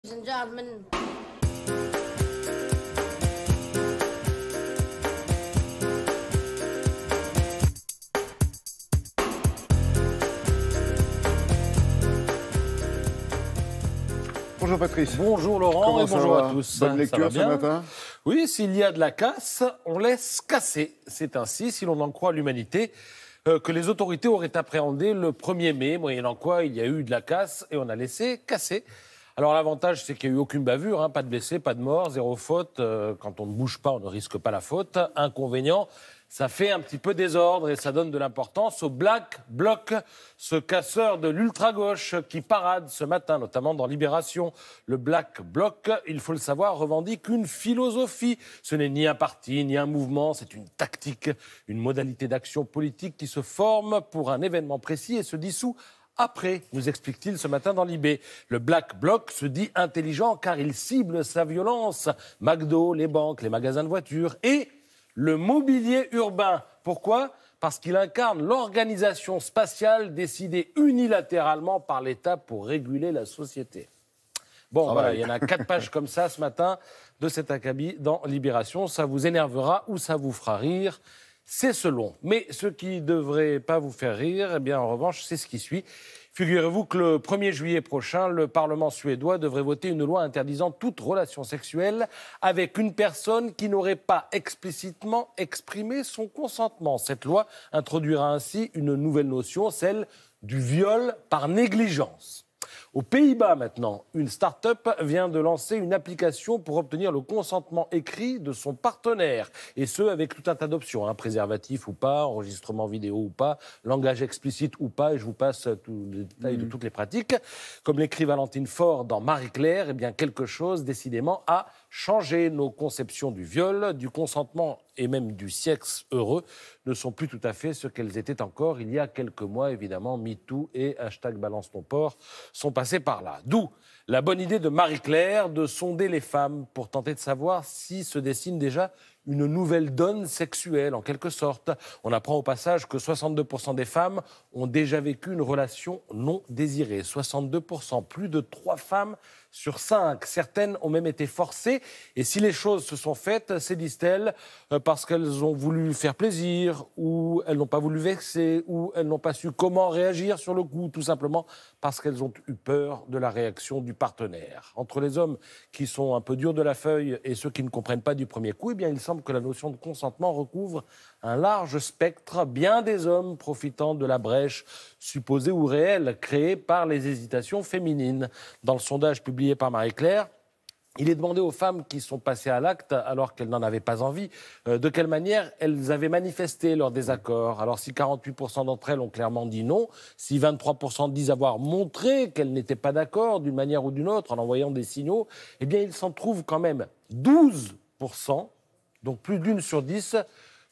Ladies and gentlemen. Bonjour Patrice. Bonjour Laurent Comment et ça bonjour va? à tous. Bonne Ça lecture va ce bien matin. Oui, s'il y a de la casse, on laisse casser. C'est ainsi, si l'on en croit l'humanité, que les autorités auraient appréhendé le 1er mai, moyennant quoi il y a eu de la casse et on a laissé casser. Alors l'avantage, c'est qu'il n'y a eu aucune bavure, pas de blessés, pas de morts, zéro faute. Quand on ne bouge pas, on ne risque pas la faute. Inconvénient, ça fait un petit peu désordre et ça donne de l'importance au Black Bloc, ce casseur de l'ultra-gauche qui parade ce matin, notamment dans Libération. Le Black Bloc, il faut le savoir, revendique une philosophie. Ce n'est ni un parti, ni un mouvement, c'est une tactique, une modalité d'action politique qui se forme pour un événement précis et se dissout après, nous explique-t-il ce matin dans l'IB. Le Black Bloc se dit intelligent car il cible sa violence. McDo, les banques, les magasins de voitures et le mobilier urbain. Pourquoi ? Parce qu'il incarne l'organisation spatiale décidée unilatéralement par l'État pour réguler la société. Bon, voilà, il y en a 4 pages comme ça ce matin de cet acabit dans Libération. Ça vous énervera ou ça vous fera rire. C'est selon. Mais ce qui ne devrait pas vous faire rire, eh bien, en revanche, c'est ce qui suit. Figurez-vous que le 1er juillet prochain, le Parlement suédois devrait voter une loi interdisant toute relation sexuelle avec une personne qui n'aurait pas explicitement exprimé son consentement. Cette loi introduira ainsi une nouvelle notion, celle du viol par négligence. Aux Pays-Bas, maintenant, une start-up vient de lancer une application pour obtenir le consentement écrit de son partenaire. Et ce, avec tout un tas d'options, préservatif ou pas, enregistrement vidéo ou pas, langage explicite ou pas, et je vous passe tous les détails de toutes les pratiques. Comme l'écrit Valentine Faure dans Marie-Claire, eh bien, quelque chose, décidément, a changé. Nos conceptions du viol, du consentement et même du sexe heureux ne sont plus tout à fait ce qu'elles étaient encore il y a quelques mois. Évidemment, MeToo et #BalanceTonPort sont passés par là. D'où la bonne idée de Marie-Claire de sonder les femmes pour tenter de savoir si se dessine déjà une nouvelle donne sexuelle, en quelque sorte. On apprend au passage que 62% des femmes ont déjà vécu une relation non désirée. 62%, plus de 3 femmes sur 5. Certaines ont même été forcées. Et si les choses se sont faites, c'est, disent-elles, parce qu'elles ont voulu faire plaisir, ou elles n'ont pas voulu vexer, ou elles n'ont pas su comment réagir sur le coup, tout simplement parce qu'elles ont eu peur de la réaction du partenaire. Entre les hommes qui sont un peu durs de la feuille et ceux qui ne comprennent pas du premier coup, eh bien, il semble que la notion de consentement recouvre un large spectre, bien des hommes profitant de la brèche supposée ou réelle créée par les hésitations féminines. Dans le sondage publié par Marie-Claire, il est demandé aux femmes qui sont passées à l'acte alors qu'elles n'en avaient pas envie, de quelle manière elles avaient manifesté leur désaccord. Alors si 48% d'entre elles ont clairement dit non, si 23% disent avoir montré qu'elles n'étaient pas d'accord d'une manière ou d'une autre en envoyant des signaux, eh bien il s'en trouve quand même 12%, donc plus d'une sur 10,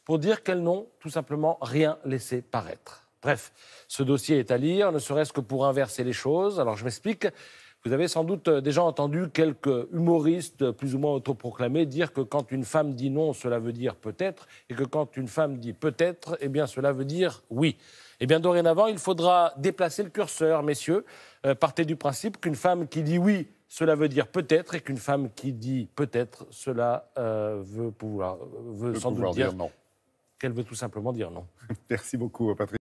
pour dire qu'elles n'ont tout simplement rien laissé paraître. Bref, ce dossier est à lire, ne serait-ce que pour inverser les choses. Alors je m'explique. Vous avez sans doute déjà entendu quelques humoristes plus ou moins autoproclamés dire que quand une femme dit non, cela veut dire peut-être, et que quand une femme dit peut-être, eh bien cela veut dire oui. Eh bien dorénavant, il faudra déplacer le curseur, messieurs. Partez du principe qu'une femme qui dit oui, cela veut dire peut-être, et qu'une femme qui dit peut-être, cela veut sans doute dire non. qu'elle veut tout simplement dire non. Merci beaucoup Patrice.